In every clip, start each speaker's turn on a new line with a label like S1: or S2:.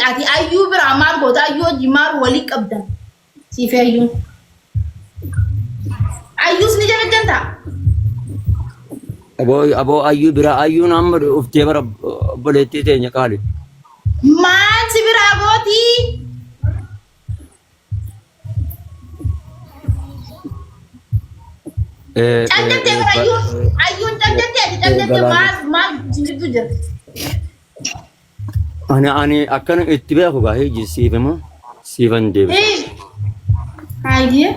S1: ati ayyuu bira maal goota ayyuu hojii maal walii qabdan siif ayyuus ni jabajjanta
S2: abo ayyuu bira ayyuu nama uftee bara boleettee teenya qaali
S1: maal si bira gooti candate ayyuun candate maal jinjitu jira
S2: ani akkana itti beeku gaa hiji siifama siifan deebisa
S1: haayee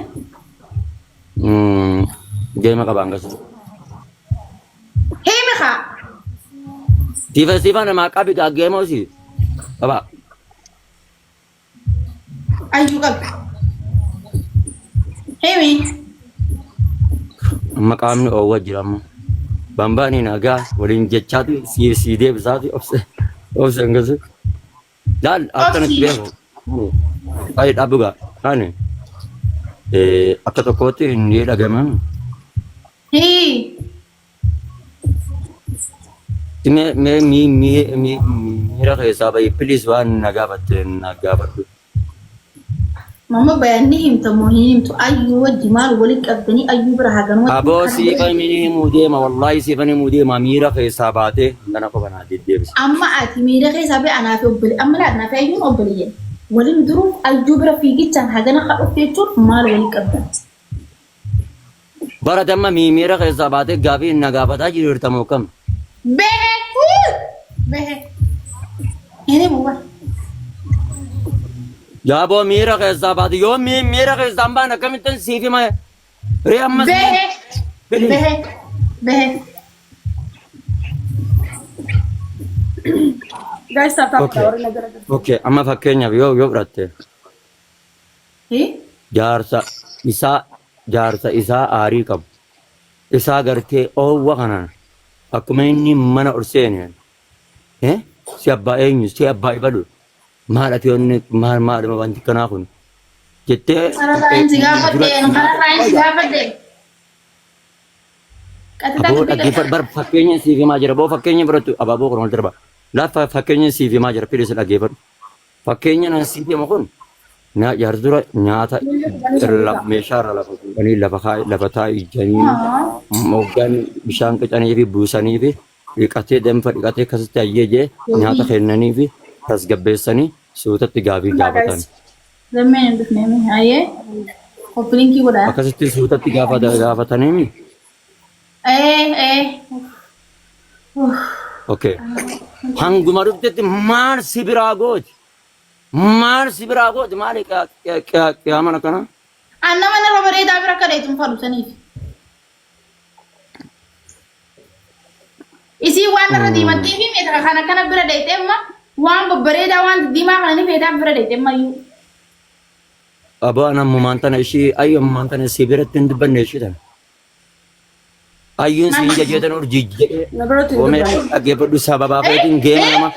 S2: deema qabaan gasu
S1: heeme haa
S2: siifan nama qabi gaa geema usi qaba
S1: ayyuu qabi heeme
S2: amma qaamni oowwa jiramu bambaani nagaa waliin jechaatu si deebisaati obse ngasu dal akkanatti beeku ay dhabuga ani akka tokkotti inni dhagama mira keessa bayi please waan nagaafadhu
S1: mama bayanni himta muhimtu ayyuu wajji maal waliin qabdanii ayyuu bira hagan wajji
S2: aboo siifanii mudeema wallahi siifanii mudeema miira keessaa baatee ngana ko banaa deddeebisa
S1: amma ati miira keessaa bee anaafi obbole amma laadnaafi ayyuun obboleeyyan waliin duruu ayyuu bira fiigichaan hagana kadhuuf jechuun maal waliin qabdan
S2: bara damma miira keessaa baatee gaafii nagaafataa jirtamoo kam
S1: behe ini buwa
S2: Jabo mira keessa baati yoo mira keessa ambaan akkamittan siifi ma ree ammas
S1: behe guys stop
S2: okay amma fakkeenyaaf yoo fudhatte jaarsa isaa aarii qabu isaa gartee oowwa kanaan akkuma inni mana urseene si abbaa eenyu si abbaa ibadu maal ati onni maal wanti kanaa kun jettee bar fakkeenya siif himaa jira boo fakkeenya birattu abaaboo kun wal darba lafa fakkeenya siif himaa jira filis dhageeffadhu fakkeenya nan siif hima kun jaarsa nyaata meeshaa irra lafa fuudhanii lafa taa'u ijjanii moggaan bishaan qicanii fi buusanii fi dhiqatee danfa dhiqatee akkasitti ayyeejee nyaata kennanii fi tasgabbeessanii suutatti gaafii gaafatan.
S1: Zameen dhufnee haayee koppilinkii godhaa.
S2: Akkasitti suutatti gaafatanii. Okay. Hanguma dhuftetti maal si biraa gooti? Maal si biraa gooti? Maali qiyaamana kana?
S1: Anna mana irra bareedaa bira akka dheetuun fadhusaniif. Isii waan irra diimattee fi meetira kana bira dheetee amma waan babbareedaa waan diimaa kana ni feetaa bira dheetee ammayyuu.
S2: Aboo ammumaan tana ishii ayyo ammumaan tana si biratti hin dubbanne ishii tana. Ayyuun siin jajeetan urjii jedhee oomee dhaggeeffadhu sababaa keetiin geema nama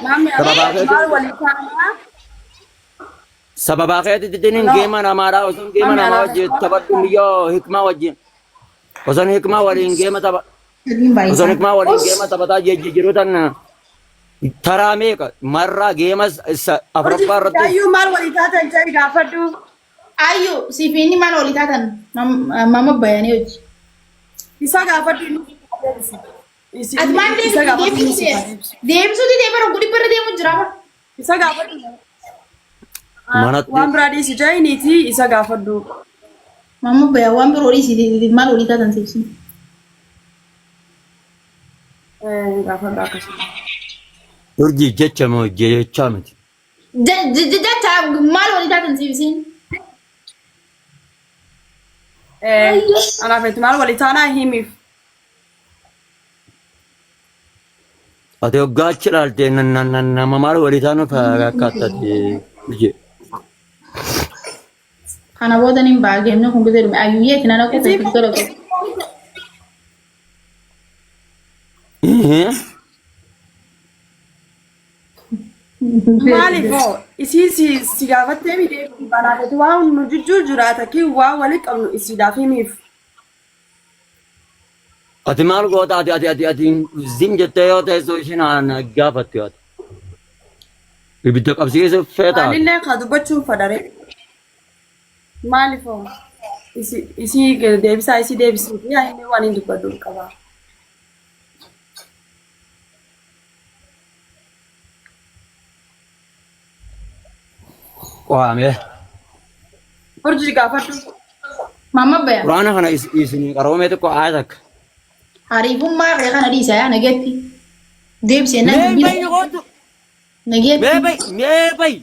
S2: sababaa keetiin geema namaadhaa osoo geema namaa wajjin taphadhu miyyoo hikmaa wajjin osoo hikmaa waliin geema tapha osoo hikmaa waliin geema taphataa jiru tan taraa meeqa marraa geemas afuraffaa irratti
S1: ayyuu maal walii taatan jedhi gaafadhu ayyuu siifiinni maal walii taatan mama bayanii hojii isa gaafadhu ati maal deebisuuti deebara guddi barra deemu jira isa gaafadhu waan biraa dhiisi jaayiniiti isa gaafadhu mama bayaa waan biroo dhiisi maal walii taatan siibsin gaafadhu akkasuma
S2: urjii jecha moo jechaa miti.
S1: Jecha maal walii taatan siibsin. Anaafetti maal walii taanaa himiif.
S2: Ati hoggaa achi ilaaltee nama maal walii taanu fakkaatatti urjii.
S1: Kana booda ni baagee kun bitee dhume ayyuuyeeti nana kutaa itti tolatu. Maalifoo isii si gaafattee midhee banaafetti waan nu jijjuu jiraata kii waan walii qabnu isiidhaaf himiif.
S2: Ati maal goota ati zim jettee yoo teessoo ishiin gaafattu yaata. ibidda qabsiisee feeta.
S1: Anillee ka dubbachuun fadare. Maaliif isii deebisaa isii deebisuuf yaa inni waan hin dubbadhu qaba.
S2: Waame.
S1: Urjii gaafadhu. Mamma bayan.
S2: Quraana kana isin qaroomee tokko aayak.
S1: Hariifummaa kee kana dhiisaa yaa nageetti. Deebisee na
S2: Mee bay gootu.
S1: nageetti.
S2: Mee bay.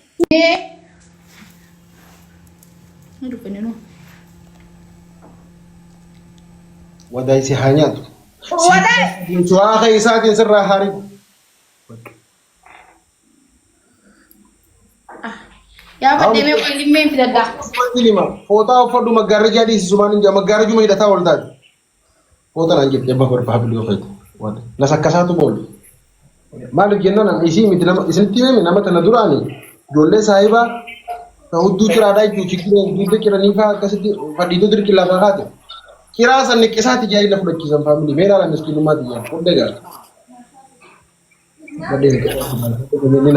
S1: Ni dubbanne nu.
S3: Wadai si hanyatu.
S1: Wadai.
S3: Suara isaatiin sirraa haari.
S1: Yaa fadhee mee qollimmee hin fidaddaa.
S3: Lima foota uffadhu maggaarrajaa dhiisisumaan hin maggaarrajuma hidhataa ol taate. Foota naan jedhe jabba gorfa habilii of eetu. Nas akkasaatu boolu. Maaliif jennaan isii miti nama isinitti hime nama tana duraani ijoollee saahibaa ka hudduu ciraadhaa jechuun chikkiree dugda ciranii fa'aa akkasitti fadhiituu dirqi lafaa haate. Kiraa san niqqisaatti jaayila fudhachiisan faamilii meedhaala miskiinummaatti jaa hodhe gaara. Badee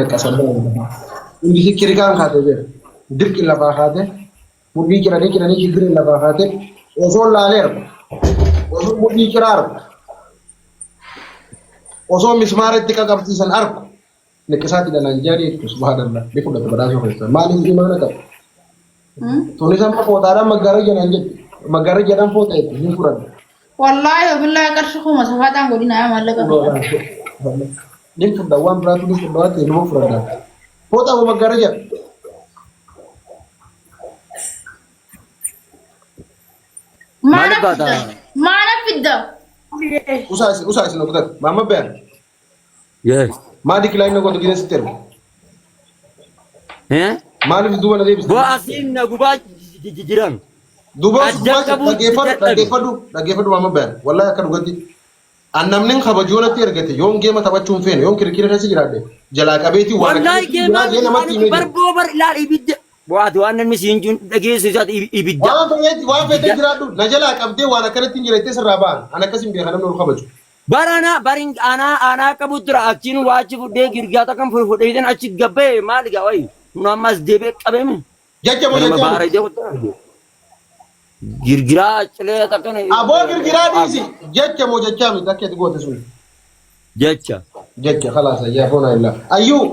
S3: naqqasan hundi sikkiri kaan kaate jira dirqi lafaa haate mudhii ciranii chikkiree lafaa haate osoo laaleera osoo mudhii ciraa arga osoo mismaara itti qaqabsiisan argu niqqisaatti dhalaan jaadii subhaanallah ni fudhata badhaasoo keessa maaliif imaana qaba. Tunis amma footaadhaan maggaarajaan jedhe maggaarajaan foota itti hin fudhadha.
S1: Wallaahi wabillahi qarshii kuma safaadhaan godina yaa maallaqa.
S3: Ni fudhadha waan biraatu ni fudhadha waan ta'e nama fudhadha. Foota amma maggaarajaan.
S1: Maana fidda.
S3: Usaa isin okutat maama bayan.
S2: Yes.
S3: Maali kilaayina gootu gidee sitti ergu. Maaliif duuba na deebiste?
S2: Bu'aa asiin na gubaa jiran.
S3: Duuba dhaggeeffadhu maama bayan. Wallaahi akka dhugatti. Annamni kabajoonatti ergate yoon geema taphachuun feene yoon kirkira irratti jiraadhe jalaa qabeetii waan
S2: Wallahi geema barboo bar ilaal ibidda. Bu'aati waan namni siin jiru dhageessisaati ibidda.
S3: Waan feetee jiraadhu na jalaa qabdee waan akkanatti hin jireettee sirraa ba'an. An akkasiin beekan namni ol kabaju.
S2: Barana barin aanaa qabu tura achiin waachi fuudhee girgaata kan fuudhee achi gabbee maali gaa wayi nu ammas deebee qabeemi.
S3: Jajjamoo
S2: girgiraa cilee takkana.
S3: Aboo girgiraa dhiisi jechamoo jechaa miti akka itti goote sun.
S2: Jecha.
S3: Jecha khalaasa yaa foona illaa. Ayyuu.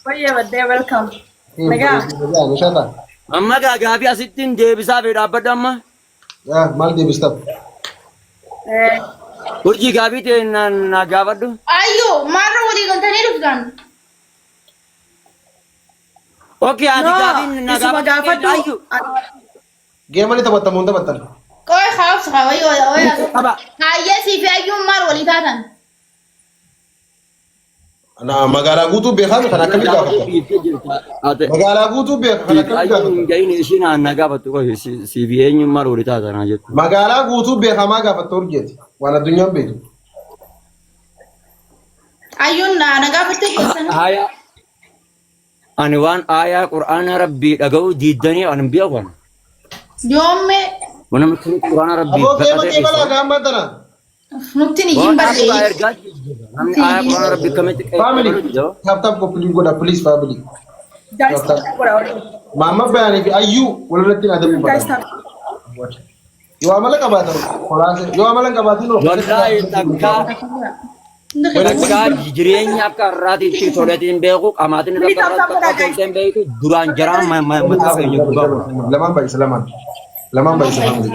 S1: Bayyee baddee welcome. Nagaa.
S3: Nishata.
S2: Amma gaafii asittiin deebisaa fi dhaabbadha amma.
S3: Maal deebistaa?
S2: Urjii gaafii ta'e na gaafadhu.
S1: Ayyoo maarra walii galtanii dhuftan.
S2: Okay, ati gaafii na gaafadhu. Ayyuu.
S3: Geemani taphattamu hin taphattan.
S1: Qoy haafsa qabayyoo. Hayyee sii fi ayyuun maal walii taatan.
S3: Magaalaa guutuu beekamu kan akkamii gaafatta? Magaalaa guutuu beekamu kan akkamii gaafatta?
S2: Ga'iin ishiin na gaafattu qoy si fi eenyuun maal walii taatanaa jettu.
S3: Magaalaa guutuu beekamaa gaafatta urgeeti waan addunyaan beektu.
S1: Ayyuun na gaafattee keessan.
S2: Ani waan aayaa qur'aana rabbii dhaga'u diiddanii an bi'a waan.
S1: Yoomme.
S2: Wanamni kun qur'aana rabbii
S3: Aboo keema balaa gaamma tana.
S1: Nutti ni hin barree.
S2: Namni aayaa qur'aana rabbii kamitti
S3: Family. Tap koppiliin godha please family. Maama bayaanii fi ayyuu walirratti na dabu bada. Yoo amala qabaatan kolaase yoo amala hin qabaatin
S2: Wallahi takkaa jireenya akka har'aatiitti toletiin beeku qamaatiin irra tolteen beeku duraan jaraan mataa keenya gubbaa.
S3: Lamaan baay'isa lamaan baay'isa family.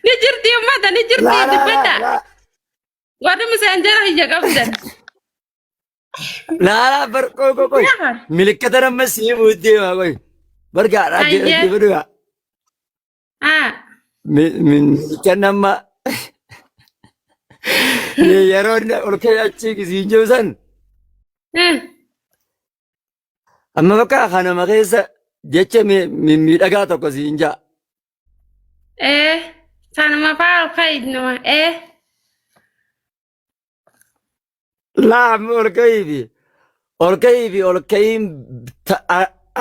S4: Ni jirti ummata ni jirti dubbadha. Warri misaanjara hiyya qabdan.
S2: Laala bar koy. Milikkata nama sii buuddee koy. Bargaadhaa keessatti fiduudha. Milikkata nama yeroo ol kaa'achi kisiin joosan. Amma bakka kanama keessa jecha miidhagaa tokko siin jaa.
S4: Sanuma fa'aa ol kaa'idnuma.
S2: Laam ol ka'iin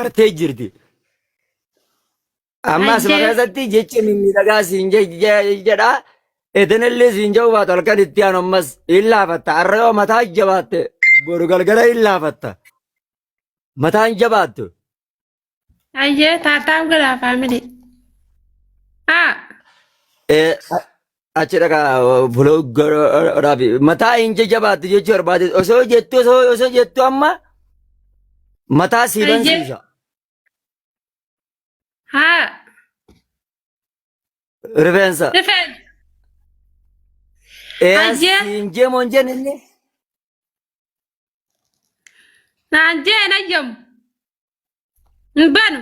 S2: artee jirti. Ammas maqaa isaatti jecha miidhagaa siin jedhaa إذن اللي زينجو باتل كان اتيان أمس إلا فتا الرئو متى جبات برغل غدا إلا فتا متى جبات
S4: Aye, tata gala family. Ah,
S2: أشرا كا بلوغ رابي متى إنج جبات جيشور بعد أسو جتو أما متى سيبان
S4: aye.
S2: سيسا
S4: Ha,
S2: رفنسا
S4: defend. Aye.
S2: سينجي مونجن إني
S4: Nanje na yum. Mbanu.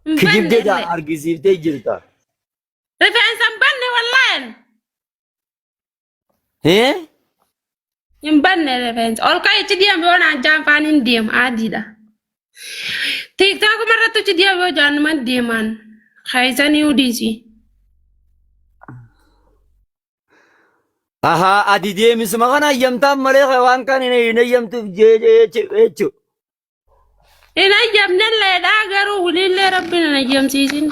S2: كجيب
S4: Mbanu.
S2: دي جا أرجيزيف دي جلتا
S4: Defend mbanu wallahi.
S2: هي
S4: Mbanu defend. All kay ci diam yo na jam fanin diam adida. TikTok maratu ci diam yo jan man diaman. Khaysan UDC.
S2: أها أدي دي مسمعنا يمتام ملك وان كان إنه يمتو جيجو
S4: Ina jam nan le da garu wulille rabbina na jam sisin.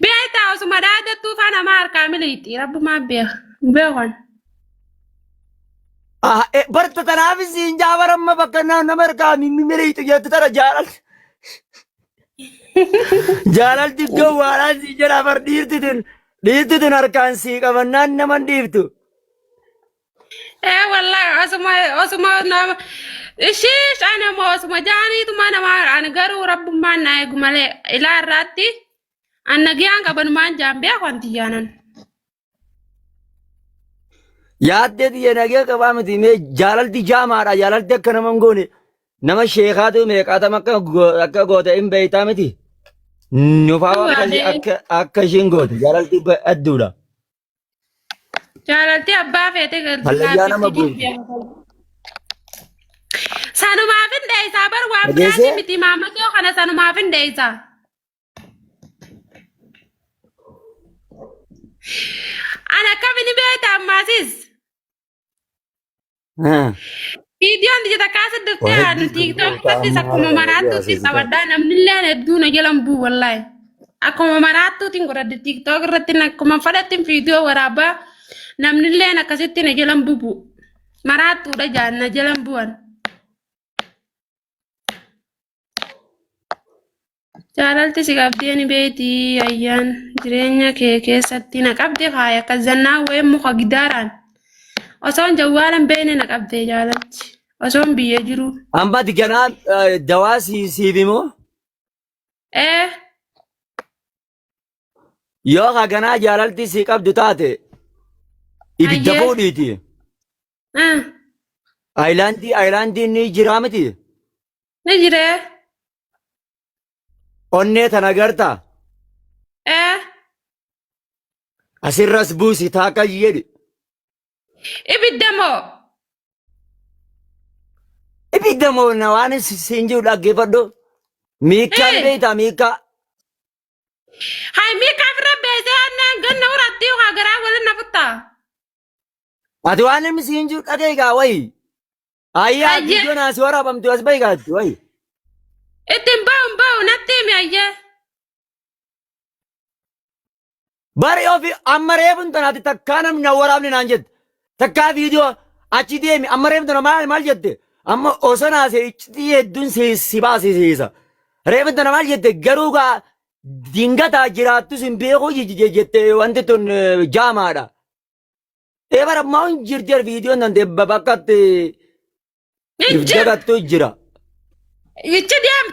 S4: Be ay taw suma da de tu fana mar kamiliti rabbu ma be hon.
S2: برت تنافس إن جاور أما بكنا نمر كامي ميري تجت ترى جالال تجوا على سيجرا بر ديرتدن أركان سي كمان نمن ديرتو
S4: Wallahi asuma na shish ana mo asuma jani tu mana mar ana garu rabbu man na gumale ila ratti anna gyanga ban man jambe hon tiyanan.
S2: याद दे दिए ना क्या कबाम थी मैं जालल ती जा मारा जालल तक कन मंगो ने नम शेखा तो मैं कहता मक्का अक्का गोते इन बेटा में थी नुफावा कली अक्का अक्का शिंगो थी जालल ती अद्दूला
S4: Jalalti abba fete gal
S2: हल्ला ना मबूल
S4: sanu mafin desa bar wa
S2: Jese?
S4: brati miti mama ko kana sanu mafin desa. Ana kavini beta masis.
S2: हाँ
S4: Video di jata kasa dukte
S2: Wahid
S4: anu
S2: di
S4: TikTok
S2: Google
S4: pasti
S2: tama
S4: sakuma maratu
S2: ya,
S4: si
S2: sisi
S4: sawadda namnilla ne duna jalan bu wallahi. Akuma maratu tingora di TikTok ratin akuma fadatin video waraba namnilla na kasitti ne jalan bubu. Maratu da janna jalan buan. Jaalalti si qabdee ni beektii ayyaan jireenya kee keessatti na qabdee faaya akka zannaa wayii muka gidaaraan osoon jawwaalan beene na qabdee jaalalti osoon biyya jiru.
S2: أما تجنا دوا سي بيمو
S4: Eh
S2: يوغا جنا جالل تي سي كاب دوتاتي إبدفو ديتي أيلاندي ني جرامتي
S4: ni jiree
S2: أني تناغرتا أسير رسبوسي تاكا يدي
S4: ibidda moo
S2: إبدمو نواني سينجو لاغي فدو ميكا
S4: Eh.
S2: بيتا ميكا
S4: hay mii kafira beesee annaan ganna uratti waa garaa waliin na futtaa.
S2: أتواني مسينجو لاغي وي أيا
S4: Ayye.
S2: فيديو ناس ورا بمتو أسبايغا وي
S4: Ittiin ba'uun natti himi ayyee.
S2: بري أوفي أمريبن تناتي تكانا من ورا من أنجد تكا فيديو أشي ديمي أمريبن تنا مال جد أما أوسنا سي إشتي دون سي سباسي سيسا ريبن تنا مال جد جروغا دينغا تاجراتو سنبيغو جت وانت تون جامارا إبرا ماون جير فيديو نندي بباكات يفجعت تجرا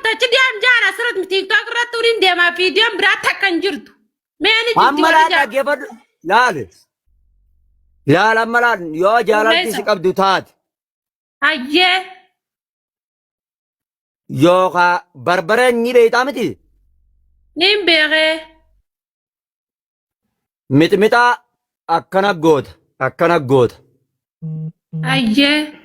S4: Tachi diam jaan asirratti TikTok irratti uriin deemaa viidiyoon biraa takkan jirtu. Meeni jirti
S2: أما
S4: warri
S2: لا
S4: jaan.
S2: تجيبر لا أما لا يو جالال
S4: Mesa.
S2: تسكب دوتات
S4: Hayyee.
S2: يوغا بربرن ني بيتامتي
S4: Niin beekee.
S2: متى أكنا جود
S4: Hayyee.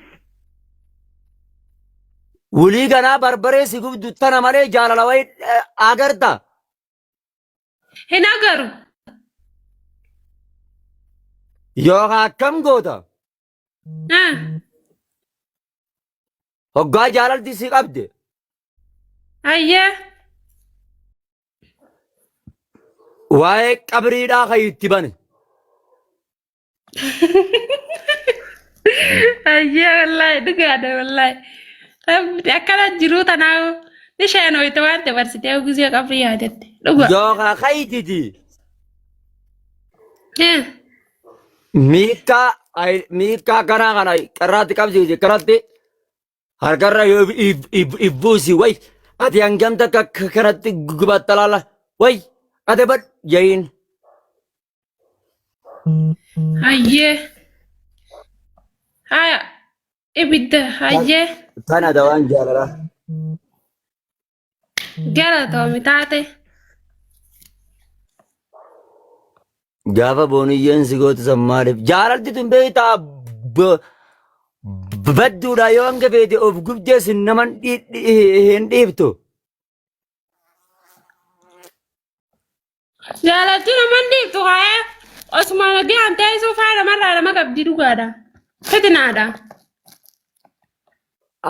S2: ولي جنا بربرة سيكون دوتنا ماله جالا لواي أغرتا
S4: Hin agaru.
S2: يوغا كم جودا هقا جالا دي سيكابد
S4: Hayyee.
S2: واي كبريدا خي تبان
S4: Ayyee wallahi dhugaadha wallahi. Rabbi akkana jiru tanaa isheen hoyte waan dabarsitee guzee qabri yaadatte. Dhuga.
S2: Jooka kayititi.
S4: Eh.
S2: Miika kana qarraatti qabsiise qarratti harkarra yoo ibbuusi way ati hangamta kanatti gubatta laala way ati bad jayin.
S4: Ayyee. Haya. Ibidda ayyee.
S2: Kana dawaan jaalala.
S4: Galatoomi taate.
S2: Gaafa booniyyoon si gootu san maaliif jaalalti tun beektaa badduudha yoo hanga feete of gubdeessi naman hin dhiibtu.
S4: Jaalalti naman dhiibtu kaya osuma nagayaan teessoo faaya namarraa nama qabdi dhugaadha. Fitinaadha.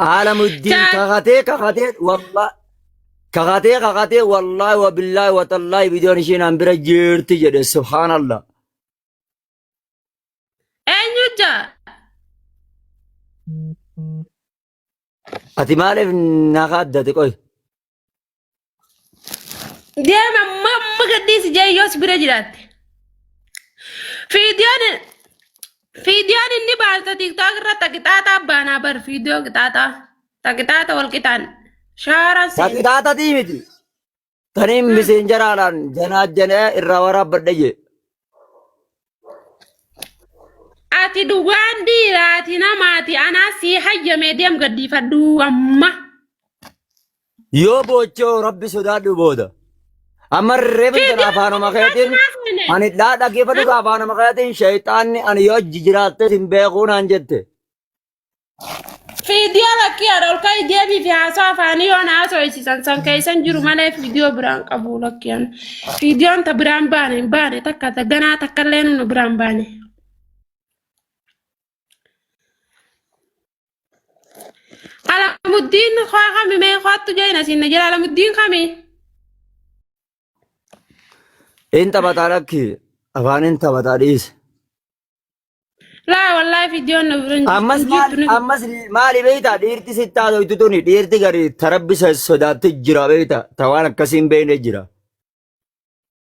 S2: Aalamuddin kakatee wallah. Kakatee wallahi wa billahi wa tallahi bidiyoon isheen an bira jirti jedhe subhaanallah.
S4: Eenyuja?
S2: Ati maaliif naaka addate qoy?
S4: Deema mamma gadhiisi jeeyyoos bira jiraatte. Fiidiyoon inni baaste tiktook irratti qixaaxaa baanaa bar fiidiyoo qixaaxaa wal qixaan. Shaaraan seena.
S2: Taqidaata miti. Taniin miseenjaraadhaan janaa irraa waraabbadhe jee.
S4: Ati dhugaan dhiiraati namaati anaa sii hayyamee deem gaddifadhu amma.
S2: Yoo boochoo rabbi sodaadhu booda. Amma reebi jala afaanuma keetiin ani dhaggeeffadhu afaanuma keetiin shayxaanni ani yoo jiraatte hin beekuu naan jette.
S4: Fiidiyoo lakkii haadha ol ka'ii deebii fi haasoo afaanii yoo na haasofsiisan san keessan jiru malee fiidiyoo biraan qabu lakkii. Fiidiyoon ta biraan baane takka ganaa takka illee nu biraan baane. Alamuddiin koo kami mee kootu jeena sinna jira Alamuddiin kami.
S2: Inni taphataa lakki afaan inni taphataa dhiise.
S4: Laa wallahi fiidiyoon na biraan jiru.
S2: Ammas maali beektaa dhiirti sittaa to'atu tuni dhiirti gari tarabbi sodaatti jira beektaa tawaan akkasiin beekne jira.